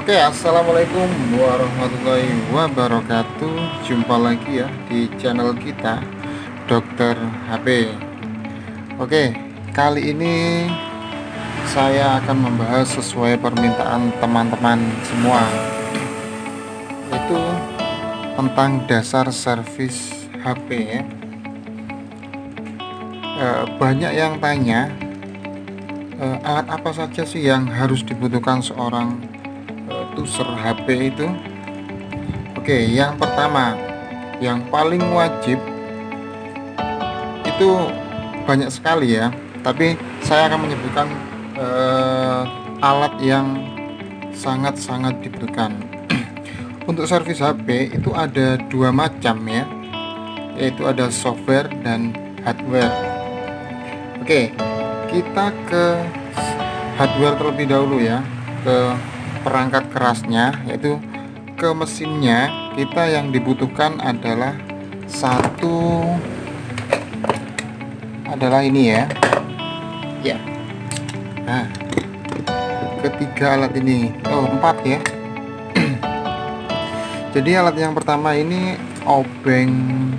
Oke, assalamualaikum warahmatullahi wabarakatuh. Jumpa lagi ya di channel kita, Dokter HP. Oke, kali ini saya akan membahas sesuai permintaan teman-teman semua, yaitu tentang dasar servis HP ya. Banyak yang tanya, alat apa saja sih yang harus dibutuhkan seorang user HP itu. Oke, yang pertama, yang paling wajib itu banyak sekali ya, tapi saya akan menyebutkan alat yang sangat-sangat dibutuhkan. Untuk servis HP itu ada dua macam ya, yaitu ada software dan hardware. Oke, kita ke hardware terlebih dahulu ya, ke perangkat kerasnya, yaitu ke mesinnya. Kita yang dibutuhkan adalah ini ya. Nah, ketiga alat ini, empat ya. Jadi alat yang pertama ini obeng,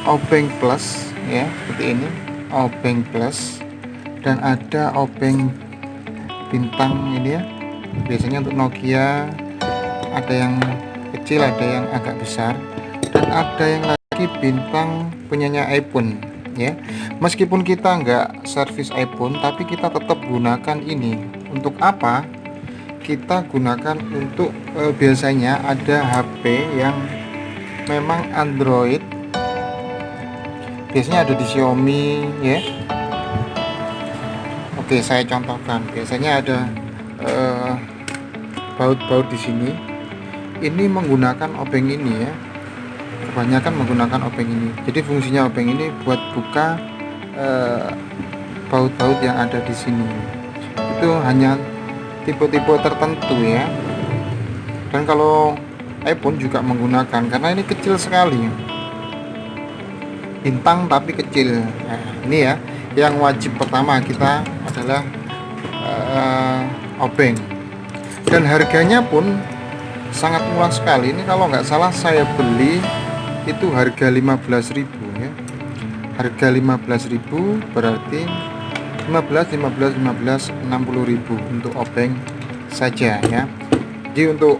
obeng plus ya, seperti ini, obeng plus, dan ada obeng bintang ini ya, biasanya untuk Nokia, ada yang kecil, ada yang agak besar, dan ada yang lagi bintang punyanya iPhone ya. Meskipun kita nggak servis iPhone, tapi kita tetap gunakan ini. Untuk apa? Kita gunakan untuk biasanya ada HP yang memang Android, biasanya ada di Xiaomi ya. Oke, saya contohkan. Biasanya ada baut-baut di sini. Ini menggunakan obeng ini ya. Kebanyakan menggunakan obeng ini. Jadi fungsinya obeng ini buat buka baut-baut yang ada di sini. Itu hanya tipe-tipe tertentu ya. Dan kalau iPhone juga menggunakan, karena ini kecil sekali, bintang tapi kecil. Nah, ini ya, yang wajib pertama kita adalah obeng, dan harganya pun sangat murah sekali. Ini kalau nggak salah saya beli itu harga 15.000 ya. Harga 15.000 berarti 60.000 untuk obeng saja ya. Jadi untuk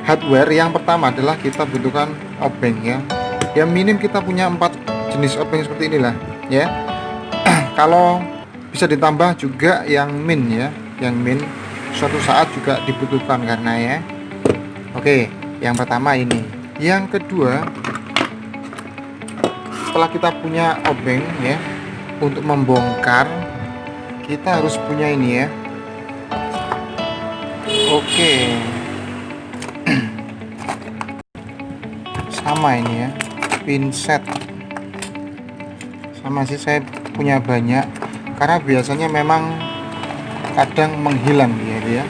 hardware yang pertama adalah kita butuhkan obeng ya. Yang minim kita punya 4 jenis obeng seperti inilah ya. Kalau bisa ditambah juga yang min ya, yang min suatu saat juga dibutuhkan karena ya. Oke, yang pertama ini. Yang kedua, setelah kita punya obeng ya, untuk membongkar kita harus punya ini ya. Oke. Sama ini ya, pinset. Sama sih, saya punya banyak karena biasanya memang kadang menghilang dia ya.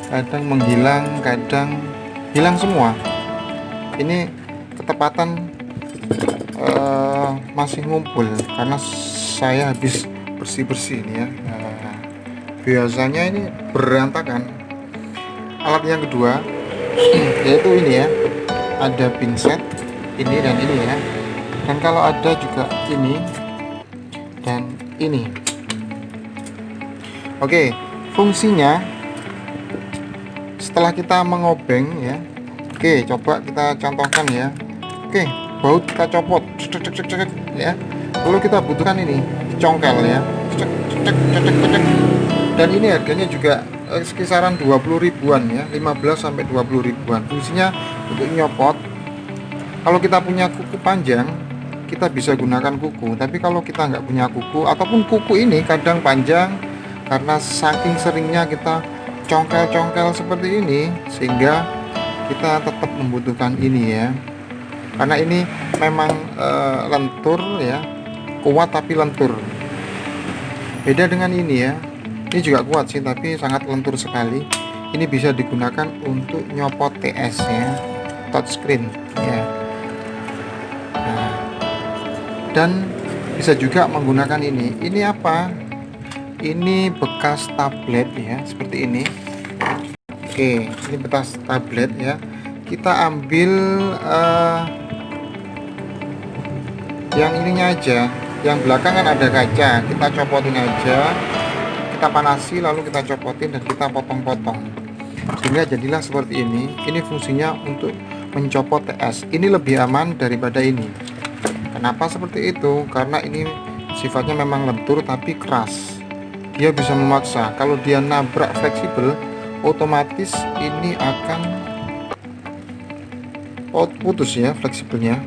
Kadang menghilang, kadang hilang semua. Ini ketepatan masih ngumpul karena saya habis bersih-bersih ini ya. Biasanya ini berantakan. Alat yang kedua yaitu ini ya, ada pinset ini dan ini ya, dan kalau ada juga ini dan ini. Oke, fungsinya setelah kita mengobeng ya. Oke, coba kita contohkan ya. Oke, baut kita copot ya. Lalu kita butuhkan ini congkel ya, dan ini harganya juga kisaran 20 ribuan ya, 15 sampai 20 ribuan. Fungsinya untuk nyopot. Kalau kita punya kuku panjang, kita bisa gunakan kuku, tapi kalau kita nggak punya kuku, ataupun kuku ini kadang panjang karena saking seringnya kita congkel-congkel seperti ini, sehingga kita tetap membutuhkan ini ya, karena ini memang lentur ya, kuat tapi lentur. Beda dengan ini ya, ini juga kuat sih tapi sangat lentur sekali. Ini bisa digunakan untuk nyopot TS ya, touchscreen ya. Nah, dan bisa juga menggunakan ini apa, ini bekas tablet ya, seperti ini. Oke, ini bekas tablet ya. Kita ambil yang ininya aja, yang belakang kan ada kaca, kita copotin aja, kita panasi lalu kita copotin dan kita potong-potong sehingga jadilah seperti ini. Ini fungsinya untuk mencopot TS. Ini lebih aman daripada ini. Kenapa seperti itu? Karena ini sifatnya memang lentur tapi keras, dia bisa memaksa. Kalau dia nabrak fleksibel, otomatis ini akan putus ya fleksibelnya.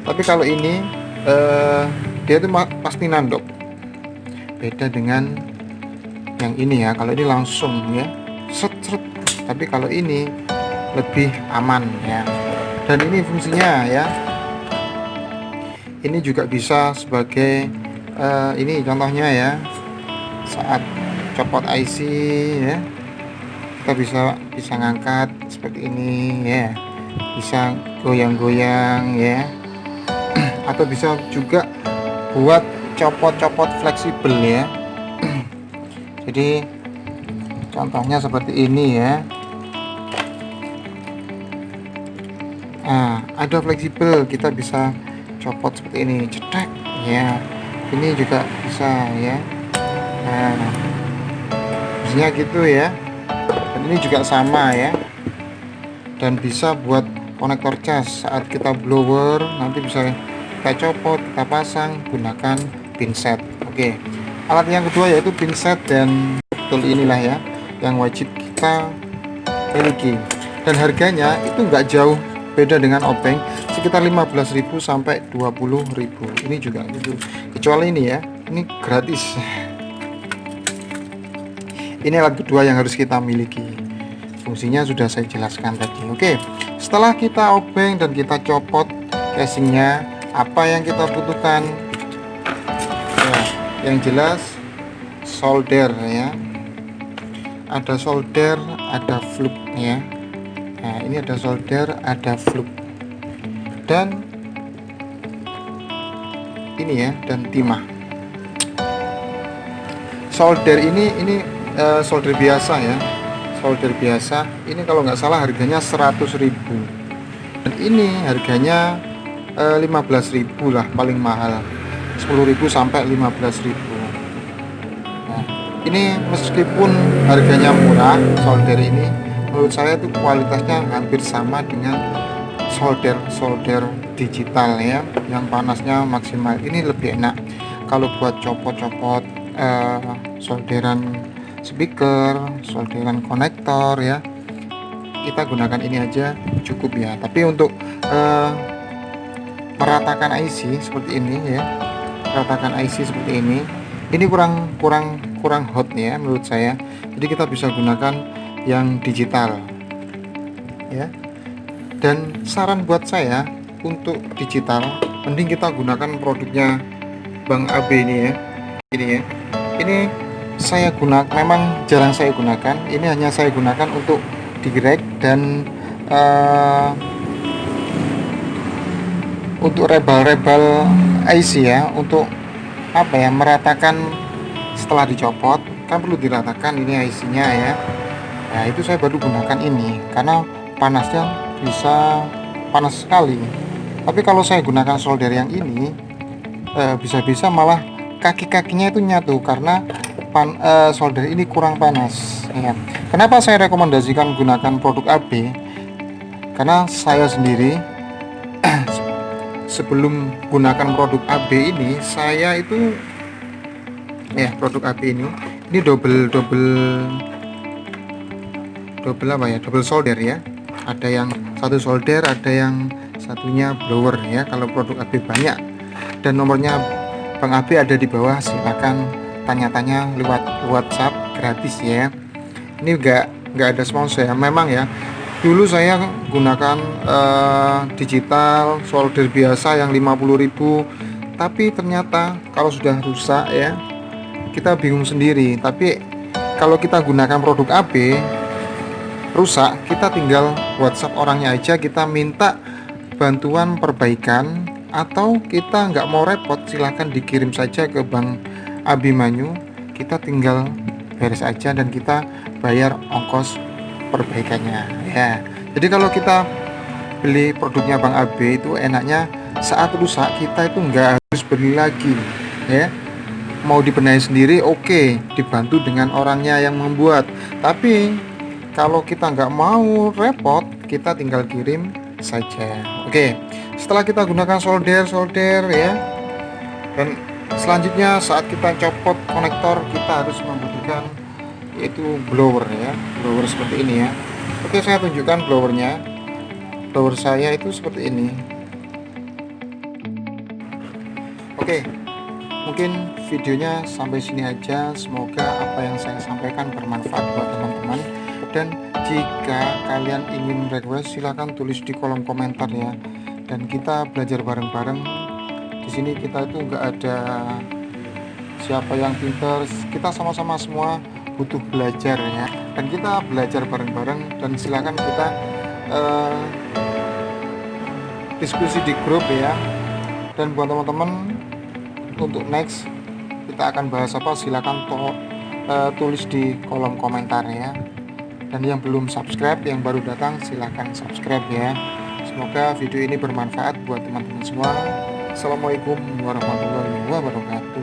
Tapi kalau ini dia itu pasti nanduk, beda dengan yang ini ya. Kalau ini langsung ya set. Tapi kalau ini lebih aman ya. Dan ini fungsinya ya, ini juga bisa sebagai ini contohnya ya, saat copot IC ya, kita bisa ngangkat seperti ini ya, bisa goyang-goyang ya, atau bisa juga buat copot-copot fleksibel ya. Jadi contohnya seperti ini ya. Nah, ada fleksibel, kita bisa copot seperti ini, cetek ya. Ini juga bisa ya. Nah, biasanya gitu ya. Dan ini juga sama ya. Dan bisa buat konektor cas saat kita blower, nanti bisa kita copot, kita pasang gunakan pinset. Oke, alat yang kedua yaitu pinset, dan tool inilah ya yang wajib kita miliki. Dan harganya itu nggak jauh beda dengan obeng, sekitar 15.000 sampai 20.000. Ini juga gitu, kecuali ini ya, ini gratis. Ini alat kedua yang harus kita miliki. Fungsinya sudah saya jelaskan tadi. Oke, setelah kita obeng dan kita copot casingnya, apa yang kita butuhkan ya, yang jelas solder ya, ada solder, ada fluk ya. Nah, ini ada solder, ada fluk, dan ini ya, dan timah. Solder ini solder biasa ya, solder biasa. Ini kalau nggak salah harganya 100.000, dan ini harganya 15.000 lah paling mahal, 10.000 sampai 15.000. Nah, ini meskipun harganya murah, solder ini menurut saya itu kualitasnya hampir sama dengan solder digital ya, yang panasnya maksimal. Ini lebih enak kalau buat copot-copot solderan speaker, solderan konektor ya, kita gunakan ini aja cukup ya. Tapi untuk meratakan IC seperti ini ya, meratakan IC seperti ini kurang hot ya menurut saya. Jadi kita bisa gunakan yang digital ya. Dan saran buat saya untuk digital, mending kita gunakan produknya Bang AB ini ya. Ini saya gunakan, memang jarang saya gunakan. Ini hanya saya gunakan untuk digrek dan untuk rebal IC ya, untuk apa ya, meratakan setelah dicopot kan perlu diratakan ini IC-nya ya. Nah, itu saya baru gunakan ini karena panasnya bisa panas sekali. Tapi kalau saya gunakan solder yang ini, bisa-bisa malah kaki-kakinya itu nyatu karena solder ini kurang panas ya. Kenapa saya rekomendasikan gunakan produk AB? Karena saya sendiri sebelum gunakan produk AB ini, saya itu ya, produk AB ini double apa ya, double solder ya. Ada yang satu solder, ada yang satunya blower ya, kalau produk AB banyak. Dan nomornya Bang AB ada di bawah, silakan tanya-tanya lewat WhatsApp gratis ya. Ini nggak ada sponsor ya, memang ya. Dulu saya gunakan digital solder biasa yang 50.000, tapi ternyata kalau sudah rusak ya, kita bingung sendiri. Tapi kalau kita gunakan produk AB rusak, kita tinggal WhatsApp orangnya aja, kita minta bantuan perbaikan, atau kita nggak mau repot, silahkan dikirim saja ke Bang Abimanyu. kita tinggal beres aja dan kita bayar ongkos perbaikannya ya. Jadi kalau kita beli produknya Bang AB itu enaknya saat rusak kita itu nggak harus beli lagi ya. Mau dibenahi sendiri oke, dibantu dengan orangnya yang membuat. Tapi kalau kita nggak mau repot, kita tinggal kirim saja. Oke, setelah kita gunakan solder ya, dan selanjutnya saat kita copot konektor kita harus membutuhkan yaitu blower ya, blower seperti ini ya. Oke, saya tunjukkan blowernya. Blower saya itu seperti ini. Oke, mungkin videonya sampai sini aja. Semoga apa yang saya sampaikan bermanfaat buat teman-teman. Dan jika kalian ingin request silahkan tulis di kolom komentar ya. Dan kita belajar bareng-bareng. Di sini kita itu nggak ada siapa yang pintar. Kita sama-sama semua butuh belajar ya. Dan kita belajar bareng-bareng. Dan silahkan kita diskusi di grup ya. Dan buat teman-teman untuk next kita akan bahas apa silakan tulis di kolom komentar ya. Dan yang belum subscribe, yang baru datang silahkan subscribe ya. Semoga video ini bermanfaat buat teman-teman semua. Assalamualaikum warahmatullahi wabarakatuh.